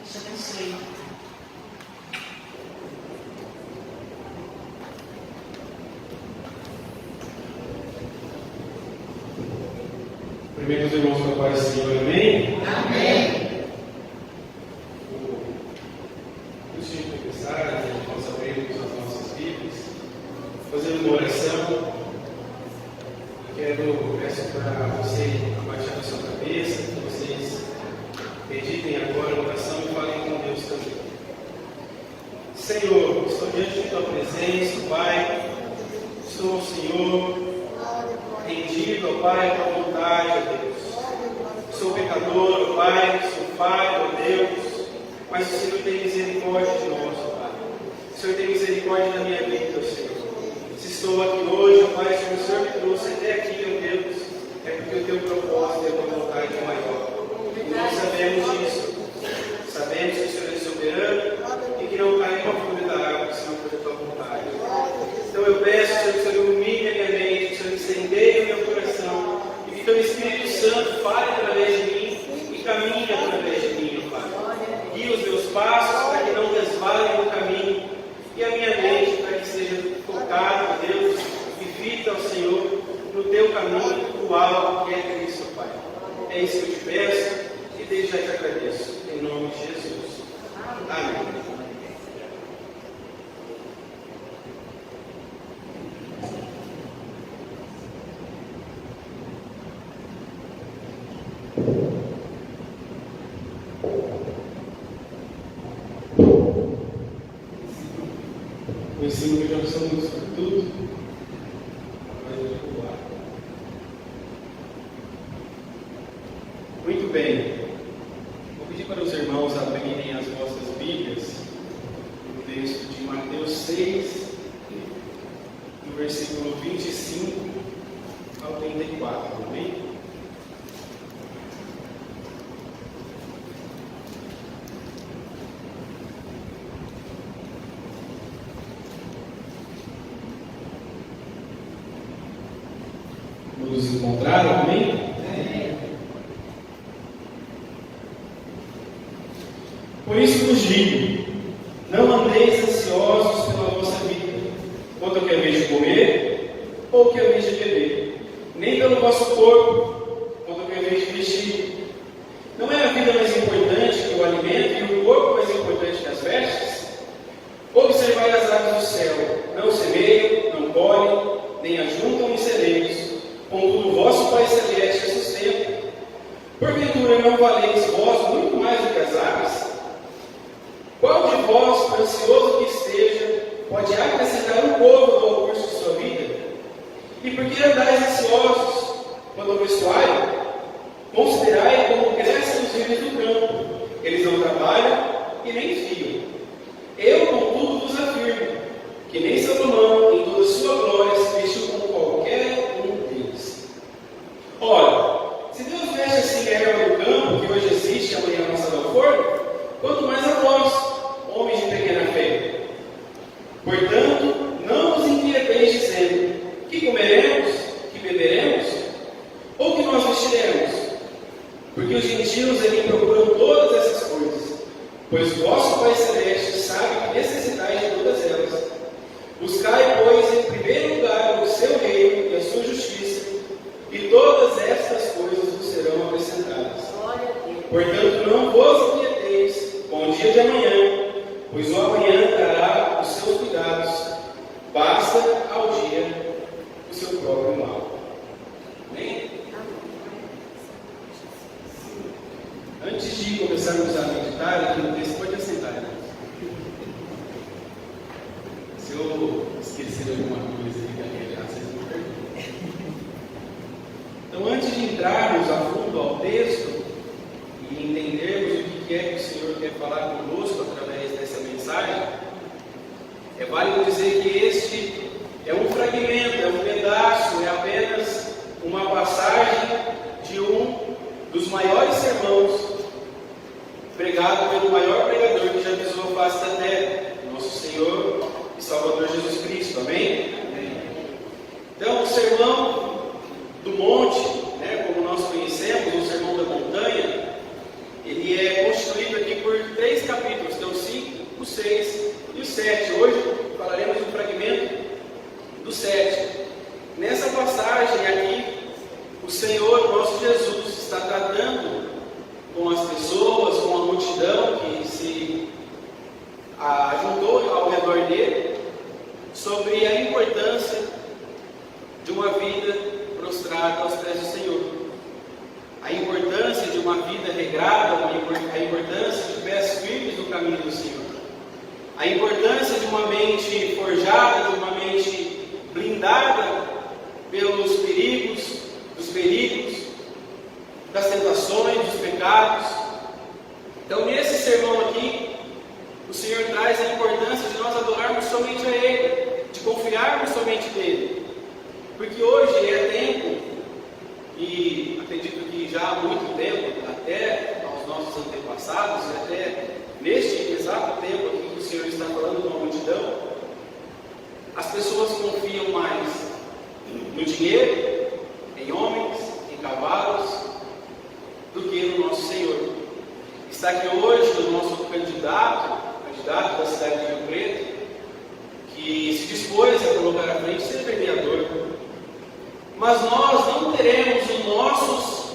Te abençoe. Primeiro, os irmãos com a paz do Senhor, amém? Amém. Antes de começar, a gente possa abrir as nossas Bíblias, fazendo uma oração. Peço para você abaixar a sua cabeça, que vocês meditem agora a oração e falem com Deus também. Senhor, estou diante de tua presença, Pai. Estou, Senhor, rendido, ó Pai, à tua vontade, ó Deus. Sou pecador, ó Pai, sou falho, ó Deus, mas o Senhor tem misericórdia de nós, ó Pai. O Senhor tem misericórdia da minha vida, ó Senhor. Se estou aqui hoje, ó Pai, se o Senhor me trouxe até aqui, ó Deus, é porque o teu propósito e a tua vontade é maior. E nós sabemos disso. Sabemos que o Senhor é soberano e que não cai uma folha da água senão por tua vontade. Então eu peço, Senhor, que o Senhor ilumine a minha mente, que o Senhor incendeie o meu coração e que teu Espírito Santo fale através de mim e caminhe através de mim, ó Pai. Guie os meus passos para que não desvalem o caminho e a minha mente para que seja focada, ó Deus, e fita ao Senhor no teu caminho, o alvo que é Cristo, Pai. É isso que eu te peço e desde já te agradeço. Em nome de Jesus. Amém. O ensino que já somos sobre tudo. Muito bem. Vou pedir para os irmãos abrirem as vossas Bíblias no texto de Mateus 6, no versículo 25 ao 34, amém? Nos encontraram, amém? Por isso vos digo, não andeis ansiosos pela vossa vida, quanto ao que haveis de comer, ou o que haveis de beber, nem pelo vosso corpo, quanto ao que haveis de vestir. Não é a vida mais importante que o alimento e o corpo mais importante que as vestes? Observai as aves do céu, não semeiam, não colhem, nem ajuntam em celeiros, contudo o vosso Pai Celeste as sustenta. Porventura não valeis vós muito mais do que as aves? Qual de vós, por ansioso que esteja, pode acrescentar um pouco ao curso de sua vida? E por que andais ansiosos quanto ao vestuário? Considerai como crescem os lírios do campo. Eles não trabalham e nem fiam. Eu, contudo, vos afirmo que nem Salomão, em toda a sua glória, se vestiu como qualquer um deles. Ora, se Deus veste assim a erva do campo, que hoje existe e amanhã lançada ao forno, quanto mais a vós, homens de pequena fé. Portanto, não vos inquieteis dizendo: que comeremos, que beberemos, ou que nós vestiremos? Porque os gentios ali procuram todas essas coisas, pois vosso Pai Celeste sabe que necessitais de todas elas. Buscai, pois, em primeiro lugar o seu reino e a sua justiça, e todas estas coisas vos serão acrescentadas. Portanto, não vos inquieteis com o dia de amanhã, pois o amanhã dará os seus cuidados. Basta ao dia o seu próprio mal. Amém? Antes de começarmos a meditar aqui no texto, pode assentar, irmãos. Se eu esquecer alguma coisa aqui, vocês me perdoem. Então, antes de entrarmos a fundo ao texto e entendermos o que é que o Senhor quer falar conosco através dessa mensagem, é válido dizer que este é um fragmento, é um pedaço, é apenas uma passagem de um dos maiores sermões pregado pelo maior pregador que já pisou a face da terra, nosso Senhor e Salvador Jesus Cristo, amém? Então, o sermão do monte, como nós conhecemos, o sermão da montanha, ele é constituído aqui por três 6 e o 7. Hoje falaremos um fragmento do 7. Nessa passagem aqui, o Senhor, nosso Jesus, está tratando com as pessoas, com a multidão que se juntou ao redor dele, sobre a importância de uma vida prostrada aos pés do Senhor. A importância de uma vida regrada, a importância de pés firmes no caminho do Senhor. A importância de uma mente forjada, de uma mente blindada pelos perigos, das tentações, dos pecados. Então, nesse sermão aqui, o Senhor traz a importância de nós adorarmos somente a Ele, de confiarmos somente nele. Porque hoje é tempo, e acredito que já há muito tempo, até aos nossos antepassados, e até neste exato tempo aqui que o Senhor está falando com a multidão, as pessoas confiam mais no dinheiro, em homens, em cavalos, do que no nosso Senhor. Está aqui hoje o nosso candidato da cidade de Rio Preto, que se dispôs a colocar à frente ser vereador. Mas nós não teremos os nossos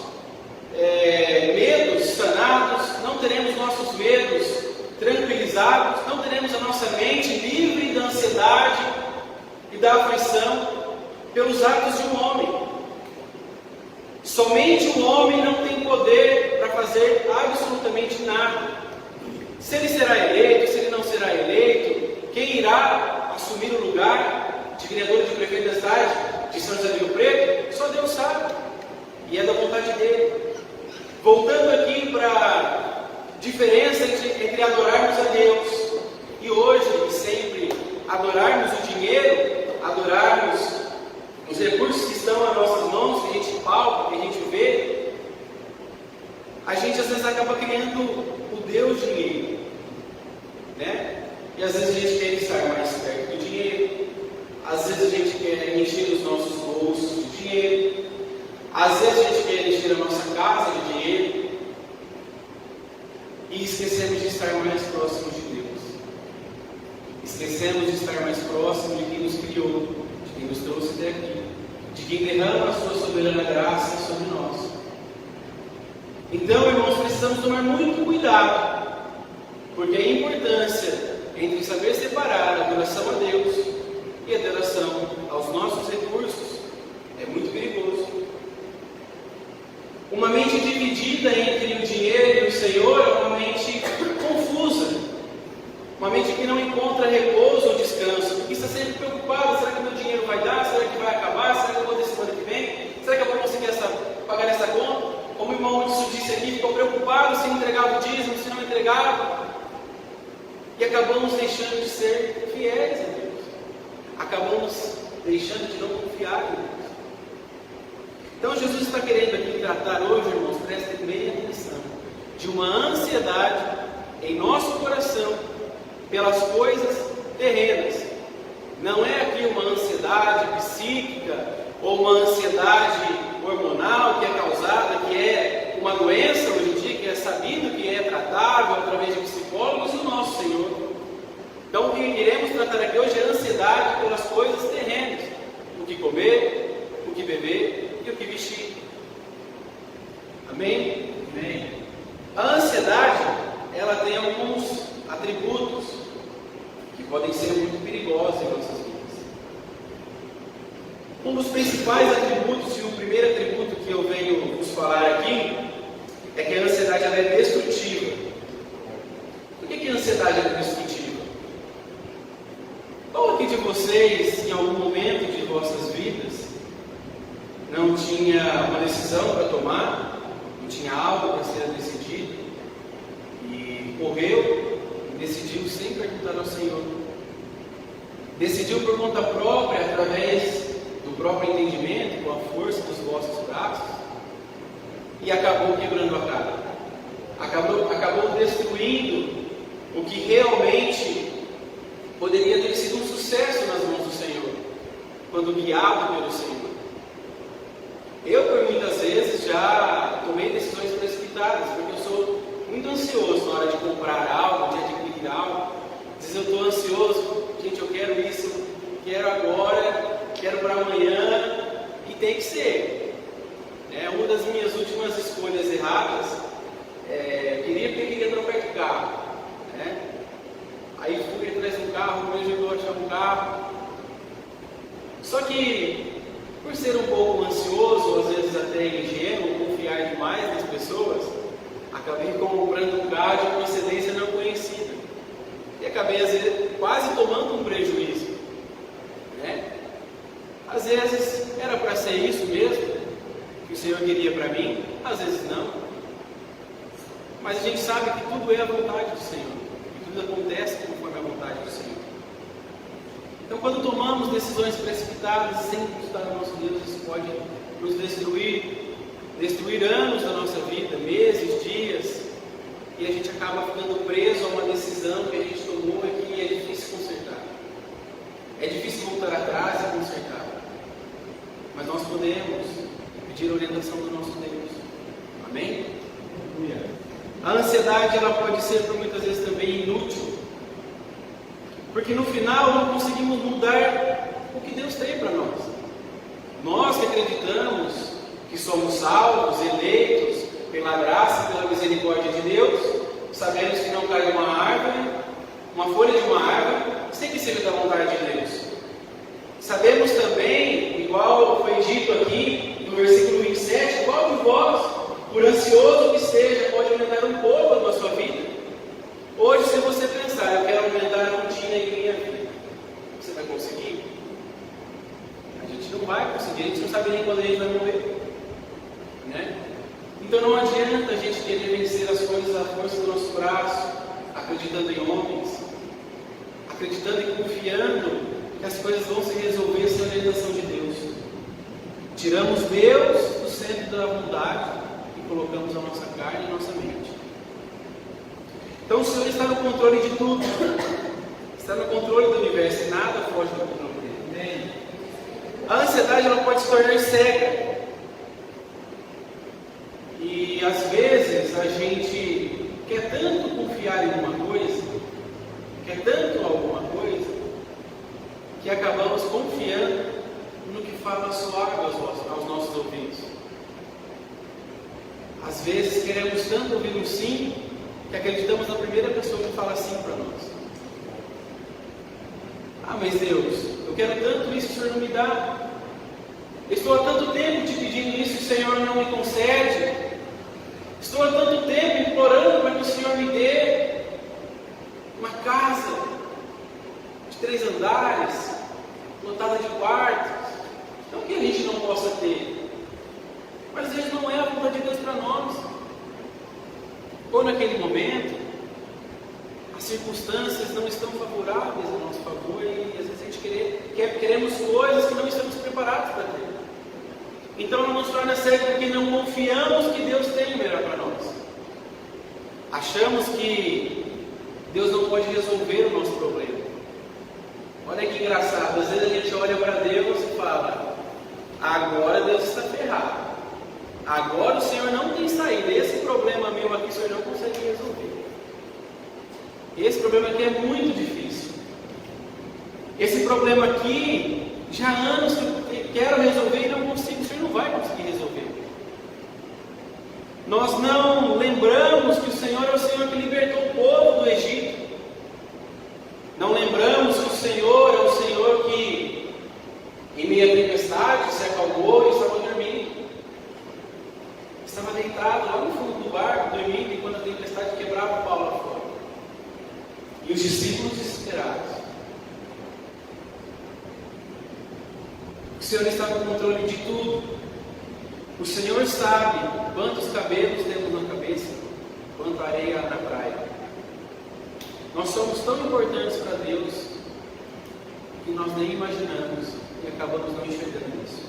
medos sanados, não teremos nossos medos tranquilizados, não teremos a nossa mente livre da ansiedade e da aflição pelos atos de um homem. Somente um homem não tem poder para fazer absolutamente nada. Se ele será eleito, se ele não será eleito, quem irá assumir o lugar de vereador de prefeito da cidade de São José do Rio Preto, só Deus sabe. E é da vontade dele. Voltando aqui para a diferença entre adorarmos a Deus e hoje e sempre adorarmos o dinheiro, adorarmos os recursos que estão nas nossas mãos, que a gente palpa, que a gente vê, a gente às vezes acaba criando o Deus dinheiro, né? E às vezes a gente quer estar mais perto do dinheiro, às vezes a gente quer encher os nossos bolsos de dinheiro, às vezes a gente quer encher a nossa casa de dinheiro, e esquecemos de estar mais próximos de Deus. Esquecemos de estar mais próximos de quem nos criou, de quem nos trouxe até aqui, de quem derrama a sua soberana graça sobre nós. Então, irmãos, precisamos tomar muito cuidado, porque a importância entre saber separar a adoração a Deus e a adoração aos nossos recursos é muito perigoso. Uma mente dividida entre o dinheiro e o Senhor é uma mente confusa, uma mente que não encontra repouso ou descanso, porque está sempre preocupada: será que meu dinheiro vai dar? Será que vai acabar? Será que eu vou ter semana que vem? Será que eu vou conseguir pagar essa conta? Como o irmão Wilson disse aqui, ficou preocupado se entregava o dízimo, se não entregava, e acabamos deixando de ser fiéis a Deus, acabamos deixando de não confiar em Deus. Então Jesus está querendo aqui tratar hoje, irmãos, prestem bem atenção, de uma ansiedade em nosso coração pelas coisas terrenas. Não é aqui uma ansiedade psíquica ou uma ansiedade hormonal que é causada, que é uma doença hoje em dia, que é sabido que é tratável através de psicólogos e o nosso Senhor. Então o que iremos tratar aqui hoje é a ansiedade pelas coisas terrenas: o que comer, o que beber e o que vestir. Amém? Amém. A ansiedade, ela tem alguns atributos que podem ser muito perigosos em nossas vidas. Um dos principais atributos, e o primeiro atributo que eu venho vos falar aqui, é que a ansiedade ela é destrutiva. Por que a ansiedade é destrutiva? Qual aqui de vocês, em algum momento de vossas vidas, não tinha uma decisão para tomar, não tinha algo para ser decidido, e correu e decidiu sem perguntar ao Senhor? Decidiu por conta própria, através do próprio entendimento, com a força dos vossos braços, e acabou quebrando a cara, acabou destruindo o que realmente poderia ter sido um sucesso nas mãos do Senhor, quando guiado pelo Senhor. Eu, por muitas vezes, já tomei decisões precipitadas, porque eu sou muito ansioso na hora de comprar algo, de adquirir algo, Só que, por ser um pouco ansioso, às vezes até ingênuo, confiar demais nas pessoas, acabei comprando um carro de procedência não conhecida. E acabei, às vezes, quase tomando um prejuízo. Né? Às vezes, era para ser isso mesmo que o Senhor queria para mim, às vezes não. Mas a gente sabe que tudo é a vontade do Senhor. Que tudo acontece conforme a vontade do Senhor. Então, quando tomamos decisões precipitadas, sem buscar o nosso Deus, isso pode nos destruir anos da nossa vida, meses, dias, e a gente acaba ficando preso a uma decisão que a gente tomou e que é difícil consertar. É difícil voltar atrás e consertar. Mas nós podemos pedir a orientação do nosso Deus. Amém? A ansiedade, ela pode ser por muitas vezes também inútil. Porque no final não conseguimos mudar o que Deus tem para nós. Nós que acreditamos que somos salvos, eleitos, pela graça e pela misericórdia de Deus, sabemos que não cai uma árvore, uma folha de uma árvore, sem que seja da vontade de Deus. Sabemos também, igual foi dito aqui no versículo 27, qual de vós, por ansioso que esteja, pode aumentar um pouco na sua vida? Hoje, se você pensar, eu quero aumentar a rotina em minha vida, você vai conseguir? A gente não vai conseguir, a gente não sabe nem quando a gente vai morrer. Né? Então não adianta a gente querer vencer as coisas à força do nosso braço, acreditando em homens, acreditando e confiando que as coisas vão se resolver sem a orientação de Deus. Tiramos Deus do centro da vontade e colocamos a nossa carne e a nossa mente. Então o Senhor está no controle de tudo, está no controle do universo e nada foge do controle dele. A ansiedade, ela pode se tornar cega. E às vezes a gente quer tanto confiar em uma coisa, quer tanto alguma coisa, que acabamos confiando no que fala suave aos nossos ouvidos. Às vezes queremos tanto ouvir um sim, que acreditamos na primeira pessoa que fala sim para nós. Ah, mas Deus, eu quero tanto isso, o Senhor não me dá. Estou há tanto tempo te pedindo isso, o Senhor não me concede. Estou há tanto tempo implorando para que o Senhor me dê uma casa de 3 andares, lotada de quartos. Não que a gente não possa ter, mas às vezes não é a vontade de Deus para nós. Ou naquele momento, as circunstâncias não estão favoráveis a nosso favor e às vezes a gente queremos coisas que não estamos preparados para ter. Então não nos torna cego porque não confiamos que Deus tem o melhor para nós. Achamos que Deus não pode resolver o nosso problema. Olha que engraçado, às vezes a gente olha para Deus e fala: agora Deus está ferrado. Agora o Senhor não tem saída. Esse problema meu aqui o Senhor não consegue resolver. Esse problema aqui é muito difícil. Esse problema aqui, já há anos que eu quero resolver e não consigo. O Senhor não vai conseguir resolver. Nós não lembramos que o Senhor é o Senhor que libertou o povo do Egito. Não lembramos que o Senhor é o Senhor que, em meio à tempestade, se acalmou e estava dormindo. Estava deitado lá no fundo do barco, dormindo, enquanto a tempestade quebrava o pau lá fora. E os discípulos desesperados. O Senhor está no controle de tudo. O Senhor sabe quantos cabelos temos na cabeça, quanto areia na praia. Nós somos tão importantes para Deus que nós nem imaginamos e acabamos não enxergando isso.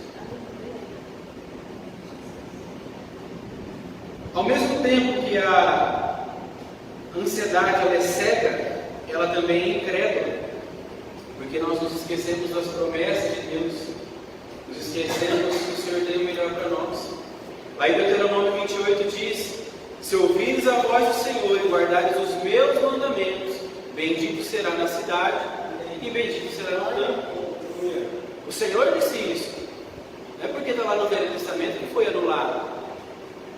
Ao mesmo tempo que a ansiedade ela é cega, ela também é incrédula, porque nós nos esquecemos das promessas de Deus, nos esquecemos que o Senhor tem o melhor para nós. Lá em Deuteronômio 28 diz: se ouvires a voz do Senhor e guardares os meus mandamentos, bendito será na cidade e bendito será no campo. O Senhor disse isso. Não é porque está lá no Velho Testamento que foi anulado.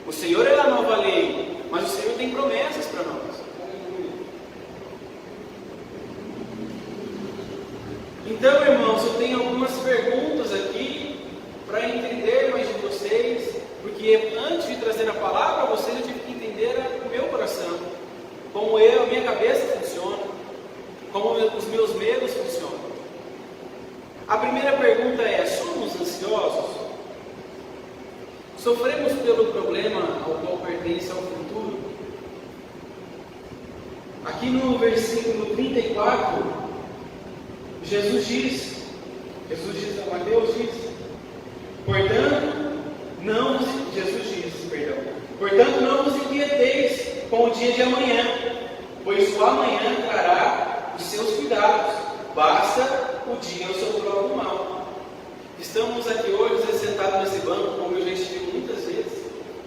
O Senhor é a nova lei, mas o Senhor tem promessas para nós. Então, irmãos, eu tenho algumas perguntas para entender mais de vocês, porque antes de trazer a palavra a vocês, eu tive que entender o meu coração, como a minha cabeça funciona, como os meus medos funcionam. A primeira pergunta é: somos ansiosos? Sofremos pelo problema ao qual pertence ao futuro? Aqui no versículo 34, Mateus diz, portanto não vos inquieteis com o dia de amanhã, pois o amanhã trará os seus cuidados, basta o dia o seu próprio mal. Estamos aqui hoje sentados nesse banco, como eu já estive muitas vezes,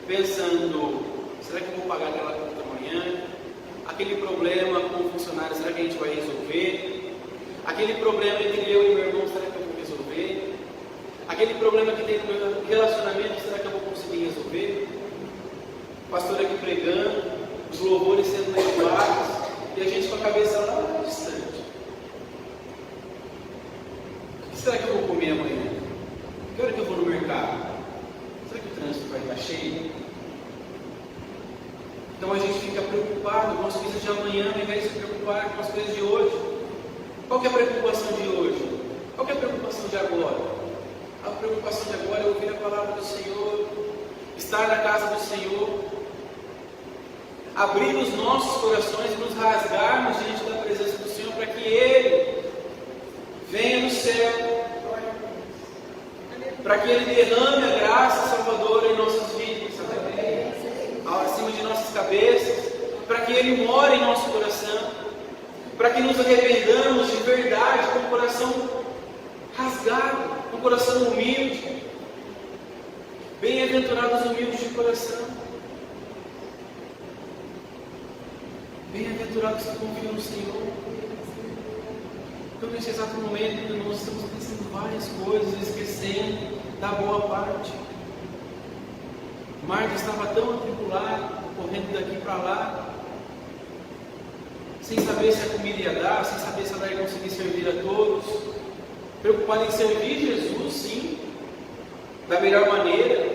pensando: será que eu vou pagar aquela conta amanhã? Aquele problema com o funcionário, será que a gente vai resolver? Aquele problema entre eu e meu irmão, será que eu vou resolver? Aquele problema que tem no meu relacionamento, será que eu vou conseguir resolver? O pastor aqui pregando, os louvores sendo levados, e a gente com a cabeça lá distante. O que será que eu vou comer amanhã? Que hora que eu vou no mercado? Será que o trânsito vai estar cheio? Então a gente fica preocupado com as coisas de amanhã, ao invés de se preocupar com as coisas de hoje. Qual que é a preocupação de hoje? Qual que é a preocupação de agora? A preocupação de agora é ouvir a palavra do Senhor, estar na casa do Senhor, abrir os nossos corações e nos rasgarmos diante da presença do Senhor, para que Ele venha no céu, para que Ele derrame a graça salvadora em nossas vidas, acima de nossas cabeças, para que Ele more em nosso coração, para que nos arrependamos de verdade, com o coração rasgado, com o coração humilde. Bem-aventurados os humildes de coração, bem-aventurados que confiam no Senhor. Então, nesse exato momento, nós estamos pensando várias coisas, esquecendo da boa parte. Marta estava tão atribulada, correndo daqui para lá, sem saber se a comida ia dar, sem saber se ela ia conseguir servir a todos, preocupada em servir Jesus, sim, da melhor maneira,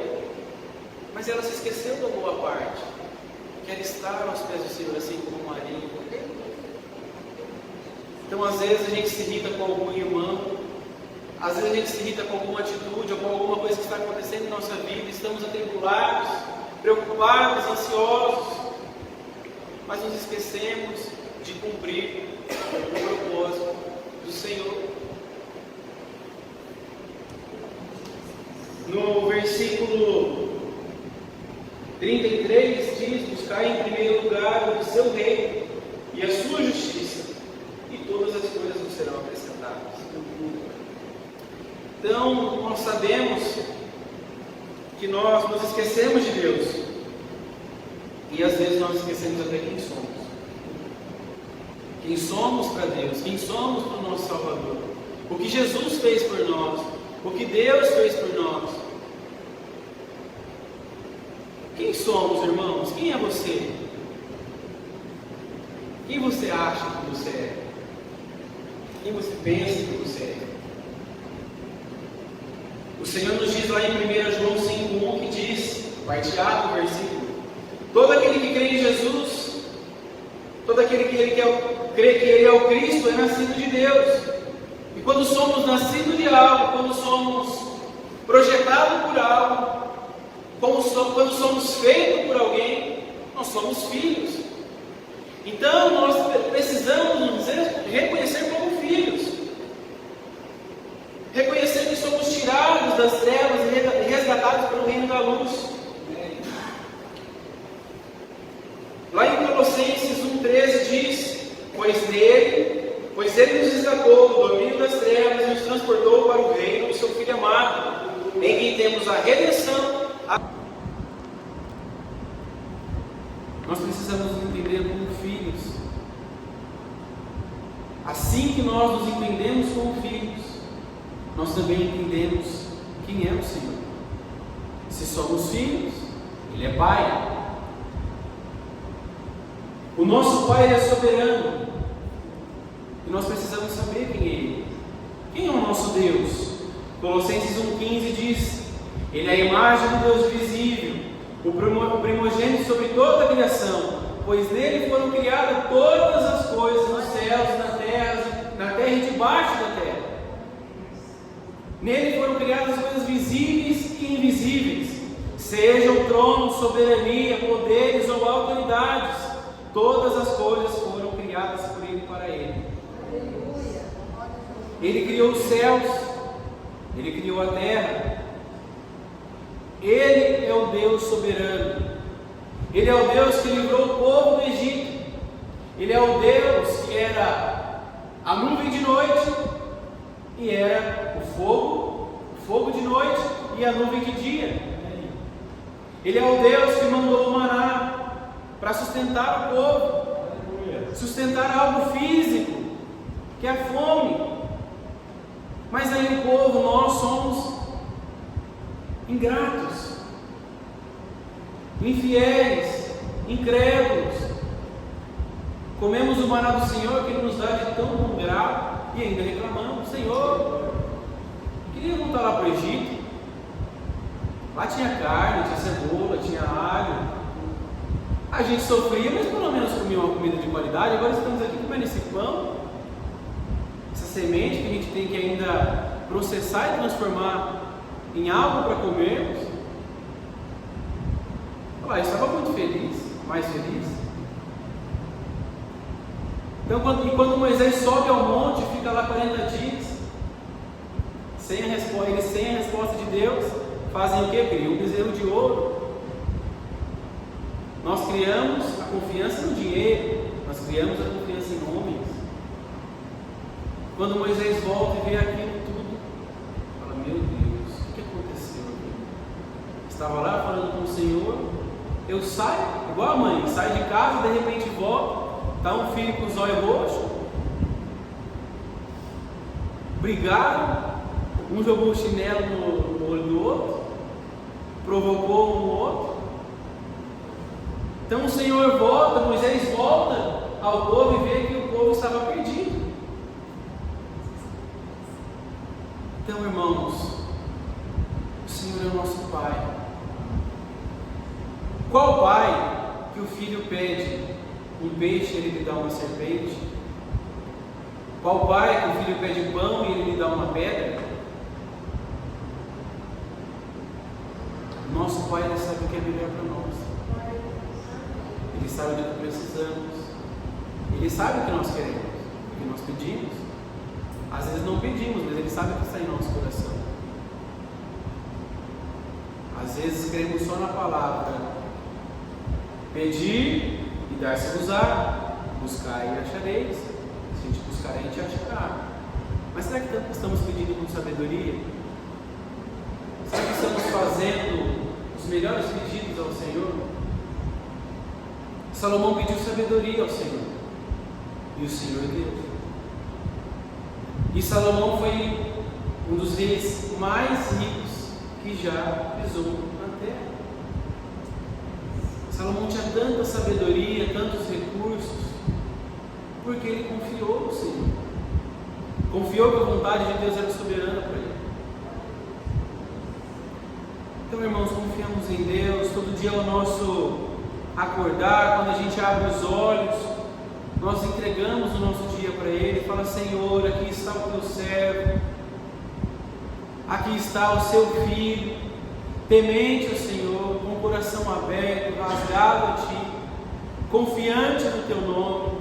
mas ela se esqueceu da boa parte, que era estar aos pés do Senhor, assim como Maria. Então, às vezes a gente se irrita com algum irmão, às vezes a gente se irrita com alguma atitude ou com alguma coisa que está acontecendo em nossa vida, estamos atribulados, preocupados, ansiosos, mas nos esquecemos de cumprir o propósito do Senhor. No versículo 33 diz: buscar em primeiro lugar o seu reino e a sua justiça, e todas as coisas nos serão acrescentadas. Então, nós sabemos que nós nos esquecemos de Deus, e às vezes nós esquecemos até quem somos. Quem somos para Deus, quem somos para o nosso Salvador, o que Jesus fez por nós, o que Deus fez por nós. Quem somos, irmãos? Quem é você? Quem você acha que você é? Quem você pensa que você é? O Senhor nos diz lá em 1 João 5,1 que diz, partilhado o versículo: todo aquele que crê em Jesus, todo aquele que crê que Ele é o Cristo, é nascido de Deus. E quando somos nascidos de algo, quando somos projetados por algo, quando somos feitos por alguém, nós somos filhos. Então nós precisamos nos reconhecer como filhos, reconhecer que somos tirados das trevas e resgatados pelo reino da luz. Lá em Colossenses 1,13 diz: pois Ele nos resgatou do domínio das trevas e nos transportou para o reino do seu Filho amado, em quem temos a redenção. Nós precisamos nos entender como filhos. Assim que nós nos entendemos como filhos, nós também entendemos quem é o Senhor. Se somos filhos, Ele é Pai. O nosso Pai é soberano, e nós precisamos saber quem é Ele. Quem é o nosso Deus? Colossenses 1,15 diz: Ele é a imagem do Deus visível, o primogênito sobre toda a criação, pois nele foram criadas todas as coisas, nos céus, na terra e debaixo da terra. Nele foram criadas as coisas visíveis e invisíveis, seja o trono, soberania, poderes ou autoridades, todas as coisas foram criadas por ele e para ele. Ele criou os céus, ele criou a terra. Ele é o Deus soberano. Ele é o Deus que livrou o povo do Egito. Ele é o Deus que era a nuvem de noite e era o fogo de noite e a nuvem de dia. Ele é o Deus que mandou o maná para sustentar o povo, sustentar algo físico, que é a fome. Mas aí o povo, nós somos ingratos, infiéis, incrédulos. Comemos o maná do Senhor que Ele nos dá de tão bom grau e ainda reclamamos: Senhor, queria voltar lá para o Egito. Lá tinha carne, tinha cebola, tinha alho. A gente sofria, mas pelo menos comia uma comida de qualidade. Agora estamos aqui comendo esse pão, essa semente que a gente tem que ainda processar e transformar em algo para comermos. Eu estava muito feliz, mais feliz. Então, quando Moisés sobe ao monte, fica lá 40 dias, sem a resposta de Deus, fazem o quê? Criam um bezerro de ouro. Nós criamos a confiança no dinheiro, nós criamos a confiança em homens. Quando Moisés volta e vê aquilo tudo, fala: meu Deus, o que aconteceu aqui? Estava lá falando com o Senhor, eu saio, igual a mãe, sai de casa, de repente volta, está um filho com os olhos roxos, brigaram, um jogou o chinelo no olho do outro, provocou um no outro. Então o Senhor volta, Moisés volta ao povo e vê que o povo estava perdido. Então, irmãos, o Senhor é o nosso Pai. Qual pai que o filho pede um peixe e ele lhe dá uma serpente? Qual pai que o filho pede pão e ele lhe dá uma pedra? Nosso Pai, Ele sabe o que é melhor para nós. Ele sabe do que precisamos. Ele sabe o que nós queremos, o que nós pedimos. Às vezes não pedimos, mas Ele sabe o que está em nosso coração. Às vezes queremos só na palavra: pedir e dar-se-vos-á, buscar e achareis. Se a gente buscar, a gente achará. Mas será que estamos pedindo com sabedoria? Será que estamos fazendo os melhores pedidos ao Senhor? Salomão pediu sabedoria ao Senhor, e o Senhor deu. E Salomão foi um dos reis mais ricos que já pisou na terra. Salomão tinha tanta sabedoria, tantos recursos, porque ele confiou no Senhor. Confiou que a vontade de Deus era soberana para ele. Então, irmãos, confiamos em Deus. Todo dia é o nosso acordar, quando a gente abre os olhos, nós entregamos o nosso dia para Ele. Fala: Senhor, aqui está o teu servo, aqui está o seu filho, temente ao Senhor, com o coração aberto, rasgado a Ti, confiante no Teu nome,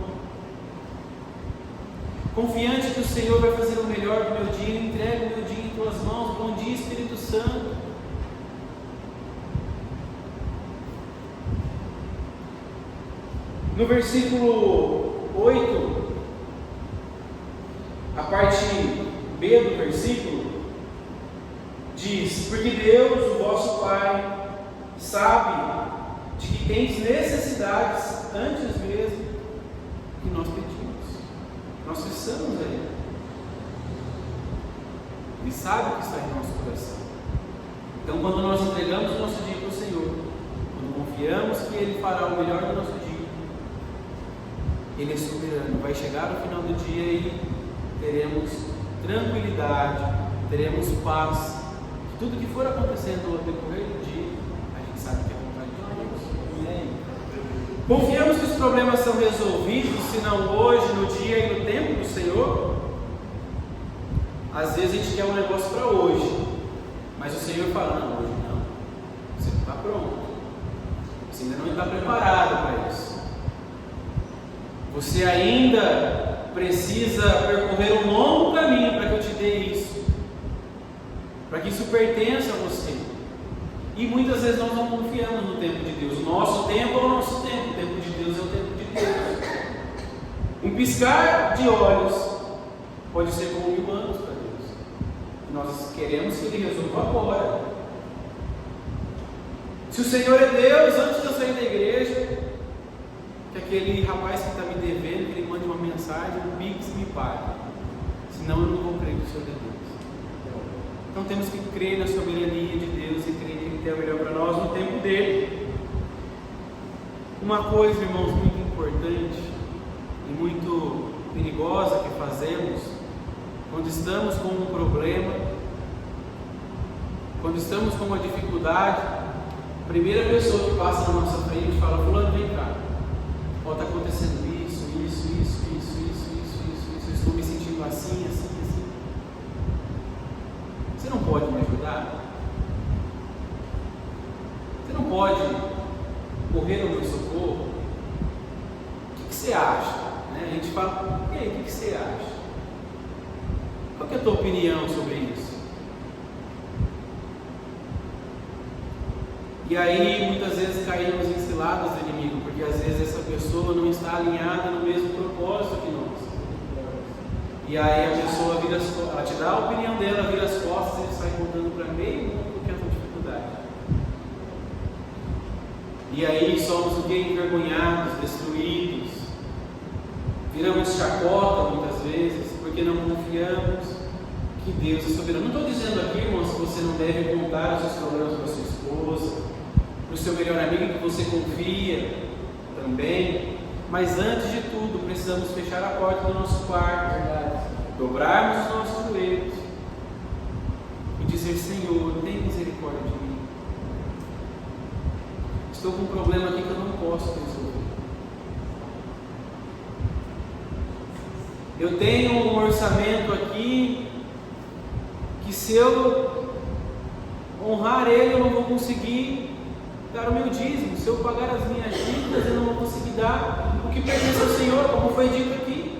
confiante que o Senhor vai fazer o melhor do meu dia. Entrego o meu dia em Tuas mãos. Bom dia, Espírito Santo. No versículo 8, a parte B do versículo, diz: porque Deus, o vosso Pai, sabe de que tens necessidades antes mesmo que nós pedimos. Nós precisamos dele. Ele sabe o que está em nosso coração. Então, quando nós entregamos o nosso dia para o Senhor, quando confiamos que Ele fará o melhor do nosso dia, Ele é soberano. Vai chegar no final do dia e teremos tranquilidade, teremos paz, tudo que for acontecendo no decorrer do dia, a gente sabe que é vontade de Deus. Amém. Confiamos que os problemas são resolvidos, se não hoje, no dia e no tempo do Senhor. Às vezes a gente quer um negócio para hoje, mas o Senhor fala, não, hoje não, você não está pronto, você ainda não está preparado para isso, você ainda precisa percorrer um longo caminho para que eu te dê isso, para que isso pertença a você. E muitas vezes nós não confiamos no tempo de Deus. O nosso tempo é o nosso tempo, o tempo de Deus é o tempo de Deus. Um piscar de olhos pode ser como 1000 anos para Deus. Nós queremos que Ele resolva agora. Se o Senhor é Deus, antes de eu sair da igreja, que aquele rapaz que está me devendo, que ele mande uma mensagem, um pix me pague. Senão eu não vou crer que o Senhor é Deus. Então temos que crer na soberania de Deus e crer que Ele tem o melhor para nós no tempo dele. Uma coisa, irmãos, muito importante e muito perigosa que fazemos quando estamos com um problema, quando estamos com uma dificuldade, a primeira pessoa que passa na nossa frente fala, fulano, vem cá, está acontecendo isso, estou me sentindo assim. Você não pode me ajudar? Você não pode correr ao meu socorro? O que você acha? A gente fala, e aí, o que você acha? Qual que é a tua opinião sobre isso? E aí, muitas vezes caímos em ciladas do inimigo, porque às vezes essa pessoa não está alinhada no mesmo propósito que nós. E aí a pessoa vira as costas, ela te dá a opinião dela, vira as costas e sai contando para meio mundo que é a tua dificuldade. E aí somos o que? Envergonhados, destruídos, viramos chacota muitas vezes, porque não confiamos que Deus é soberano. Não estou dizendo aqui, irmãos, que você não deve contar os seus problemas para sua esposa, para o seu melhor amigo que você confia também. Mas antes de tudo, precisamos fechar a porta do nosso quarto, dobrarmos os nossos joelhos e dizer, Senhor, tem misericórdia de mim. Estou com um problema aqui que eu não posso resolver. Eu tenho um orçamento aqui que se eu honrar ele, eu não vou conseguir dar o meu dízimo. Se eu pagar as minhas dívidas, eu não vou conseguir dar o que pertence ao Senhor, como foi dito aqui.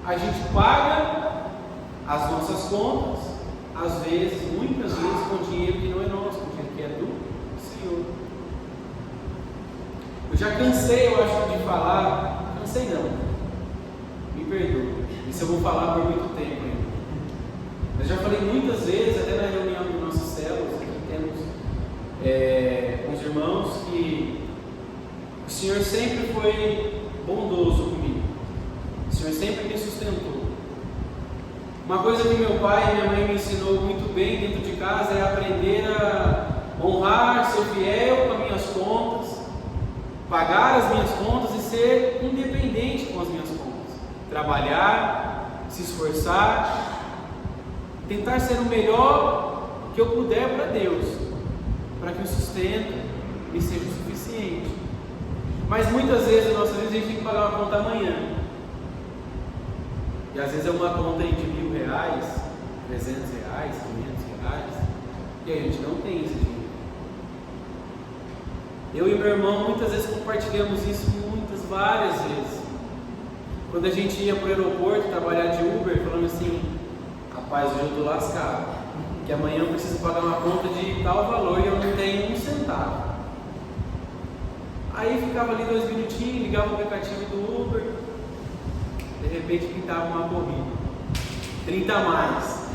A gente paga as nossas contas, às vezes, muitas vezes, com dinheiro que não é nosso, com dinheiro que é do Senhor. Eu já cansei, eu acho, de falar, cansei não, me perdoe, isso eu vou falar por muito tempo ainda. Eu já falei muitas vezes, até na reunião de nossas células, aqui temos uns irmãos, que o Senhor sempre foi bondoso comigo, o Senhor sempre me sustentou. Uma coisa que meu pai e minha mãe me ensinou muito bem dentro de casa é aprender a honrar, ser fiel com as minhas contas, pagar as minhas contas e ser independente com as minhas contas. Trabalhar, se esforçar, tentar ser o melhor que eu puder para Deus, para que o sustento me seja o suficiente. Mas muitas vezes, na nossa vida, a gente tem que pagar uma conta amanhã. E às vezes é uma conta de R$1.000, R$300, R$500, e a gente não tem esse dinheiro. Eu e meu irmão muitas vezes compartilhamos isso várias vezes. Quando a gente ia para o aeroporto trabalhar de Uber, falando assim, rapaz, hoje eu estou lascado, que amanhã eu preciso pagar uma conta de tal valor e eu não tenho um centavo. Aí ficava ali 2 minutinhos, ligava o aplicativo do Uber, de repente pintava uma corrida, 30 a mais.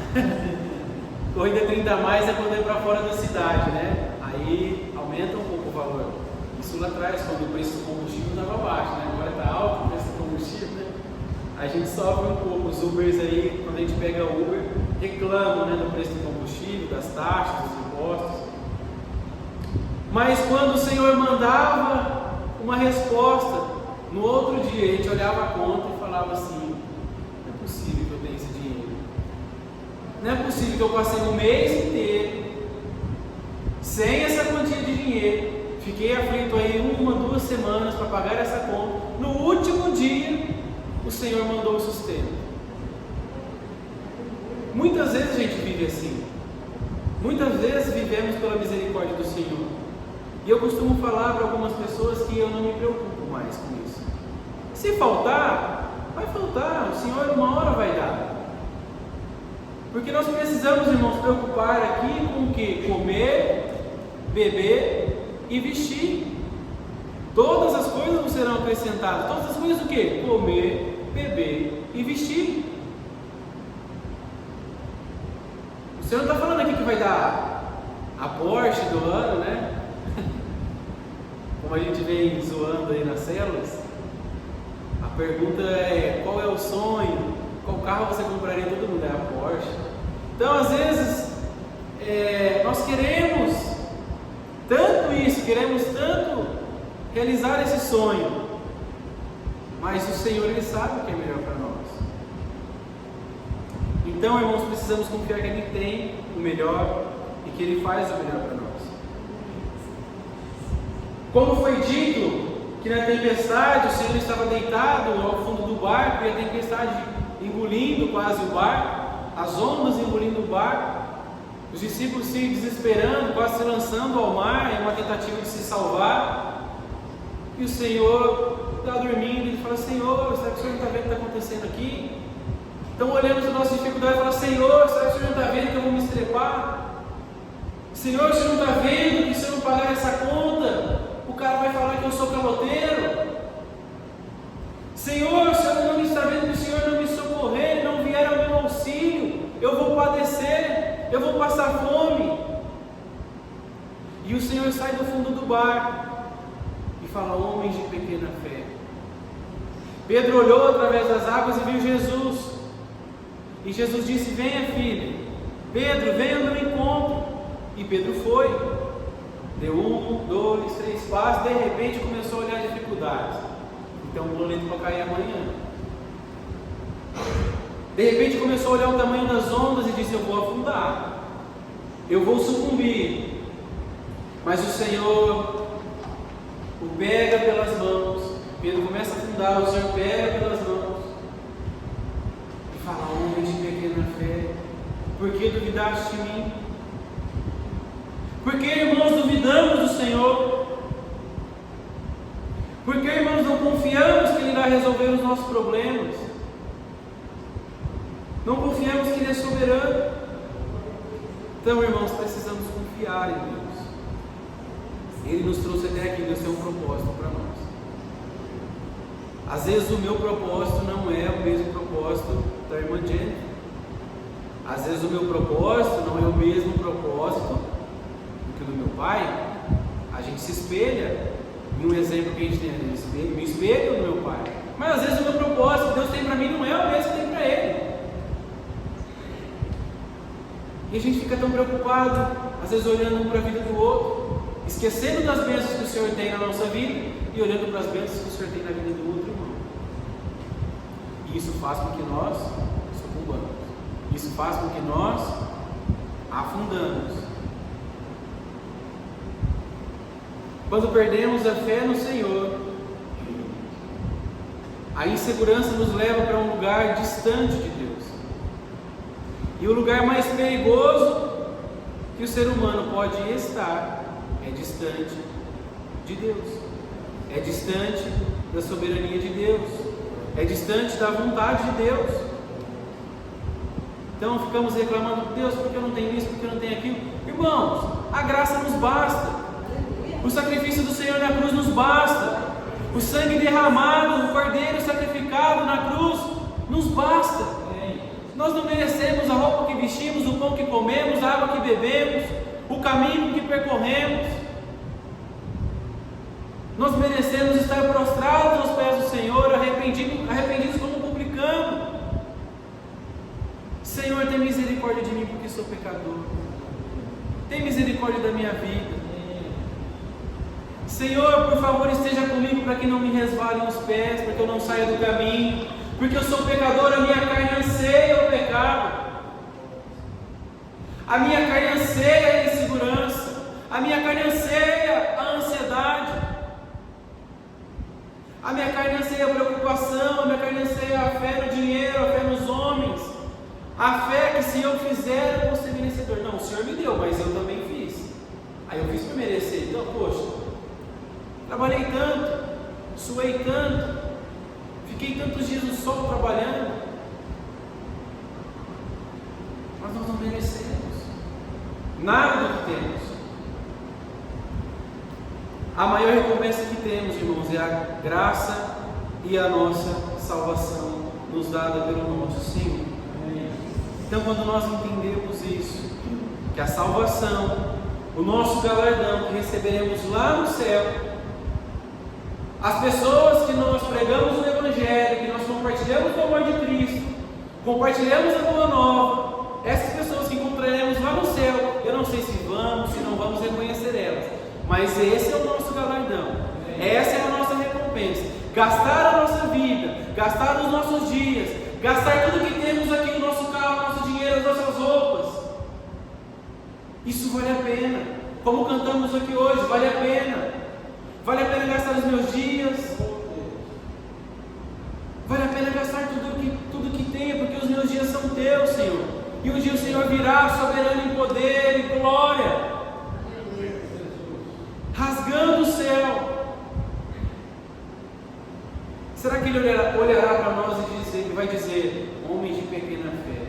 Corrida 30 a mais é quando é para fora da cidade, né? Aí aumenta um pouco o valor. Isso lá atrás, quando o preço do combustível estava baixo, né? Agora está alto o preço do combustível, né? A gente sofre um pouco. Os Ubers aí, quando a gente pega Uber, reclamam, né, do preço do combustível, das taxas, dos impostos. Mas quando o Senhor mandava uma resposta, no outro dia a gente olhava a conta e falava assim, não é possível que eu tenha esse dinheiro. Não é possível que eu passei um mês inteiro sem essa quantia de dinheiro, fiquei aflito aí 1, 2 semanas para pagar essa conta. No último dia, o Senhor mandou o sustento. Muitas vezes a gente vive assim. Muitas vezes vivemos pela misericórdia do Senhor. E eu costumo falar para algumas pessoas que eu não me preocupo mais com isso. Se faltar, vai faltar. O Senhor uma hora vai dar. Porque nós precisamos, irmãos, preocupar aqui com o que? Comer, beber e vestir. Todas as coisas não serão acrescentadas. Todas as coisas o que? Comer, beber e vestir. O Senhor não está falando aqui que vai dar a Porsche do ano, né? Como a gente vem zoando aí nas células. A pergunta é: qual é o sonho? Qual carro você compraria? Todo mundo é a Porsche. Então, às vezes, nós queremos tanto isso, queremos tanto realizar esse sonho, mas o Senhor, Ele sabe o que é melhor para nós. Então, irmãos, precisamos confiar que Ele tem o melhor e que Ele faz o melhor para nós. Como foi dito que na tempestade o Senhor estava deitado ao fundo do barco e a tempestade engolindo quase o barco, as ondas engolindo o barco, os discípulos se desesperando, quase se lançando ao mar em uma tentativa de se salvar, e o Senhor está dormindo e ele fala: Senhor, será que o Senhor não está vendo o que está acontecendo aqui? Então olhamos a nossa dificuldade e falamos: Senhor, será que o Senhor não está vendo que eu vou me estrepar? Senhor, o Senhor não está vendo que se eu não pagar essa conta, o cara vai falar que eu sou caloteiro? Senhor, o Senhor não está vendo que o Senhor não me socorrer, não vier ao meu auxílio, eu vou padecer, eu vou passar fome. E o Senhor sai do fundo do barco e fala: homens de pequena fé. Pedro olhou através das águas e viu Jesus. E Jesus disse: venha, filho. Pedro, venha ao meu encontro. E Pedro foi. Deu 1, 2, 3 passos. De repente começou a olhar dificuldades. Então o boleto para cair amanhã. De repente começou a olhar o tamanho das ondas e disse: eu vou afundar, eu vou sucumbir. Mas o Senhor o pega pelas mãos. Pedro começa a afundar, o Senhor pega pelas mãos e fala: homem de pequena fé, por que duvidaste de mim? Por que, irmãos, duvidamos do Senhor? Por que, irmãos, não confiamos que Ele irá resolver os nossos problemas? Não confiamos que Ele é soberano? Então, irmãos, precisamos confiar em Deus. Ele nos trouxe até aqui, Deus tem um propósito para nós. Às vezes o meu propósito não é o mesmo propósito da irmã Jenny. Às vezes o meu propósito não é o mesmo propósito do que o do meu pai. A gente se espelha em um exemplo que a gente tem, me espelho no meu pai. Mas às vezes o meu propósito que Deus tem para mim não é o mesmo que tem para ele. E a gente fica tão preocupado, às vezes olhando um para a vida do outro, esquecendo das bênçãos que o Senhor tem na nossa vida e olhando para as bênçãos que o Senhor tem na vida do outro irmão. E isso faz com que nós sucumbamos. Isso faz com que nós afundamos. Quando perdemos a fé no Senhor, a insegurança nos leva para um lugar distante de Deus. E o lugar mais perigoso que o ser humano pode estar é distante de Deus, é distante da soberania de Deus, é distante da vontade de Deus. Então ficamos reclamando: Deus, por que eu não tenho isso, por que eu não tenho aquilo? Irmãos, a graça nos basta. O sacrifício do Senhor na cruz nos basta. O sangue derramado, o cordeiro sacrificado na cruz nos basta. Nós não merecemos a roupa que vestimos, o pão que comemos, a água que bebemos, o caminho que percorremos. Nós merecemos estar prostrados aos pés do Senhor, arrependidos como publicano. Senhor, tem misericórdia de mim porque sou pecador. Tem misericórdia da minha vida. Senhor, por favor, esteja comigo para que não me resvalem os pés, para que eu não saia do caminho, porque eu sou pecador, a minha carne anseia o pecado, a minha carne anseia a insegurança, A minha carne anseia a ansiedade. A minha carne anseia a preocupação. A minha carne anseia a fé no dinheiro, a fé nos homens. A fé que se eu fizer eu vou ser merecedor. Não, o Senhor me deu, mas eu também fiz. Aí eu fiz para merecer. Então, poxa, trabalhei tanto, suei tanto, fiquei tantos dias no sol trabalhando, mas nós não merecemos nada do que temos. A maior recompensa que temos, irmãos, é a graça e a nossa salvação nos dada pelo nosso Senhor. Então, quando nós entendemos isso, que a salvação, o nosso galardão que receberemos lá no céu, as pessoas que nós pregamos o Evangelho, que nós compartilhamos o amor de Cristo, compartilhamos a boa nova, essas pessoas que encontraremos lá no céu, eu não sei se vamos, se não vamos reconhecer elas, mas esse é o nosso galardão, essa é a nossa recompensa. Gastar a nossa vida, gastar os nossos dias, gastar tudo que temos aqui, o nosso carro, nosso dinheiro, as nossas roupas, isso vale a pena. Como cantamos aqui hoje, vale a pena. Vale a pena gastar os meus dias, vale a pena gastar tudo que tenho, porque os meus dias são teus, Senhor. E um dia o Senhor virá soberano em poder e glória, rasgando o céu. Será que Ele olhará para nós e vai dizer: homem de pequena fé,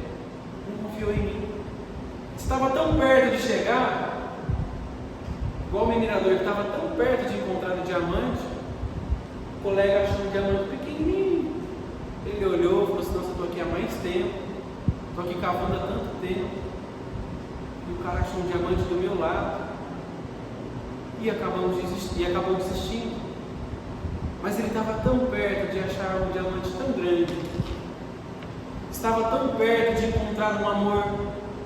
não confiou em mim? Estava tão perto de chegar, igual o minerador que estava tão perto de encontrar o diamante, o colega achou um diamante pequenininho. Ele olhou e falou assim: nossa, eu estou aqui há mais tempo, estou aqui cavando há tanto tempo, e o cara achou um diamante do meu lado, e acabou desistindo. Mas ele estava tão perto de achar um diamante tão grande, estava tão perto de encontrar um amor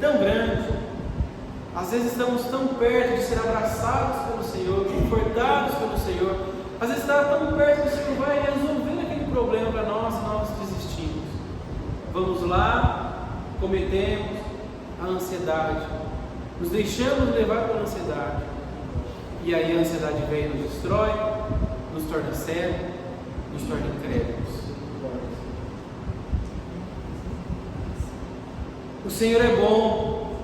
tão grande. Às vezes estamos tão perto de ser abraçados pelo Senhor, confortados pelo Senhor. Às vezes está tão perto que o Senhor vai resolver aquele problema para nós e nós desistimos. Vamos lá, cometemos a ansiedade, nos deixamos levar pela ansiedade, e aí a ansiedade vem e nos destrói, nos torna cegos, nos torna incrédulos. O Senhor é bom,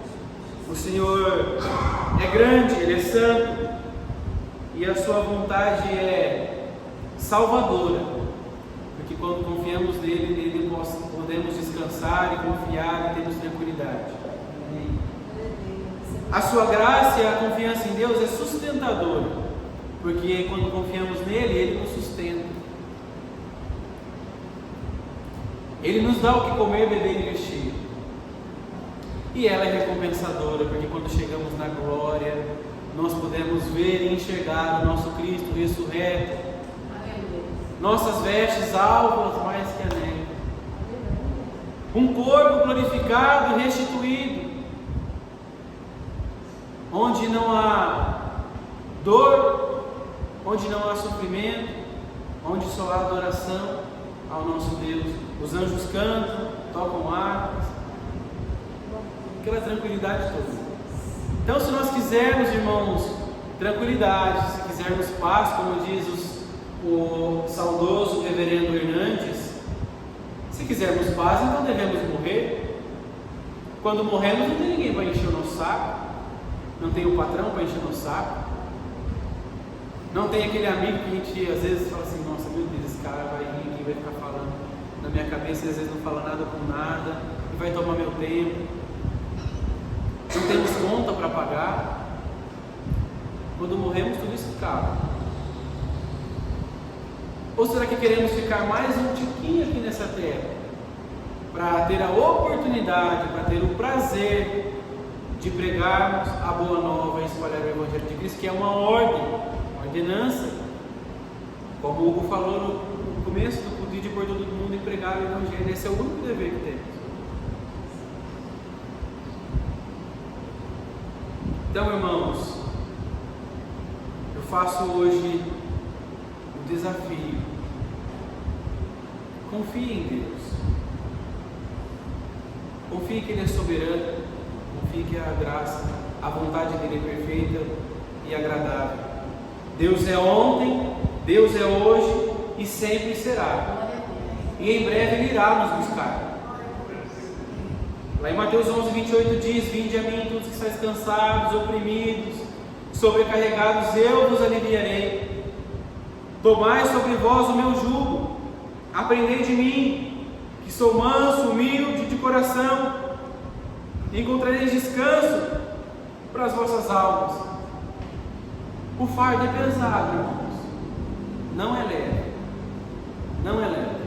o Senhor é grande, Ele é santo, e a sua vontade é salvadora, porque quando confiamos nele, podemos descansar e confiar e temos tranquilidade. A sua graça e a confiança em Deus é sustentadora, porque quando confiamos nele, Ele nos sustenta. Ele nos dá o que comer, beber e vestir. E ela é recompensadora, porque quando chegamos na glória, nós podemos ver e enxergar o nosso Cristo ressurreto. Nossas vestes alvas mais que a neve. Um corpo glorificado e restituído, onde não há dor, onde não há sofrimento, onde só há adoração ao nosso Deus. Os anjos cantam, tocam harpas, aquela tranquilidade toda. Então, se nós quisermos, irmãos, tranquilidade, se quisermos paz, como diz o saudoso reverendo Hernandes, se quisermos paz, então devemos morrer. Quando morremos, não tem ninguém para encher o nosso saco, não tem o patrão para encher o nosso saco, não tem aquele amigo que a gente às vezes fala assim: nossa, meu Deus, esse cara vai vir aqui, vai ficar falando na minha cabeça e às vezes não fala nada com nada e vai tomar meu tempo. Não temos conta para pagar. Quando morremos, tudo isso acaba. Ou será que queremos ficar mais um tiquinho aqui nessa terra, para ter a oportunidade, para ter o prazer de pregarmos a boa nova e espalhar o Evangelho de Cristo, que é uma ordem, uma ordenança, como o Hugo falou no começo do culto, de por todo mundo e pregar o Evangelho. Esse é o único dever que temos. Então, irmãos, eu faço hoje o desafio: confie em Deus, confie que Ele é soberano, confie que a graça, a vontade dele é perfeita e agradável. Deus é ontem, Deus é hoje e sempre será. E em breve Ele irá nos buscar. Lá em Mateus 11:28 diz: vinde a mim todos que estáis cansados, oprimidos, sobrecarregados, eu vos aliviarei. Tomai sobre vós o meu jugo, aprendei de mim, que sou manso, humilde de coração, e encontrareis descanso para as vossas almas. O fardo é pesado, irmãos, não é leve, não é leve.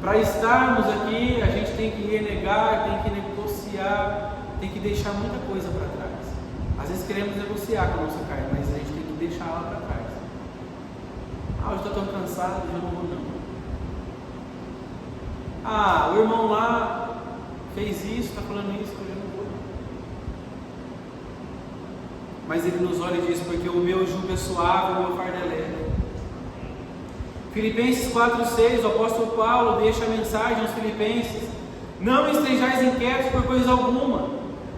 Para estarmos aqui, a gente tem que renegar, tem que negociar, tem que deixar muita coisa para trás. Às vezes queremos negociar com a nossa carne, mas a gente tem que deixar ela para trás. Hoje estou tão cansado, eu não vou não. O irmão lá fez isso, está falando isso, eu não vou. Mas ele nos olha e diz: porque o meu jugo é suave, o meu fardo é leve. Filipenses 4:6, o apóstolo Paulo deixa a mensagem aos filipenses: não estejais inquietos por coisa alguma,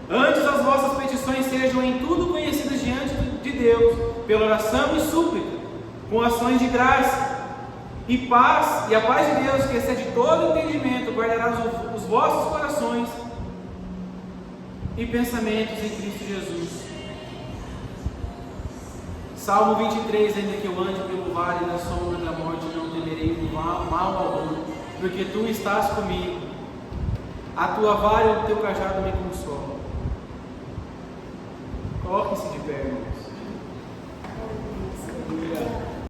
antes as vossas petições sejam em tudo conhecidas diante de Deus, pela oração e súplica, com ações de graça, e a paz de Deus, que excede todo entendimento, guardará os vossos corações e pensamentos em Cristo Jesus. Salmo 23, ainda que eu ande pelo vale da sombra da morte, não temerei mal algum, porque tu estás comigo, a tua vara e o teu cajado me consolam. Coloquem-se de pé, irmãos.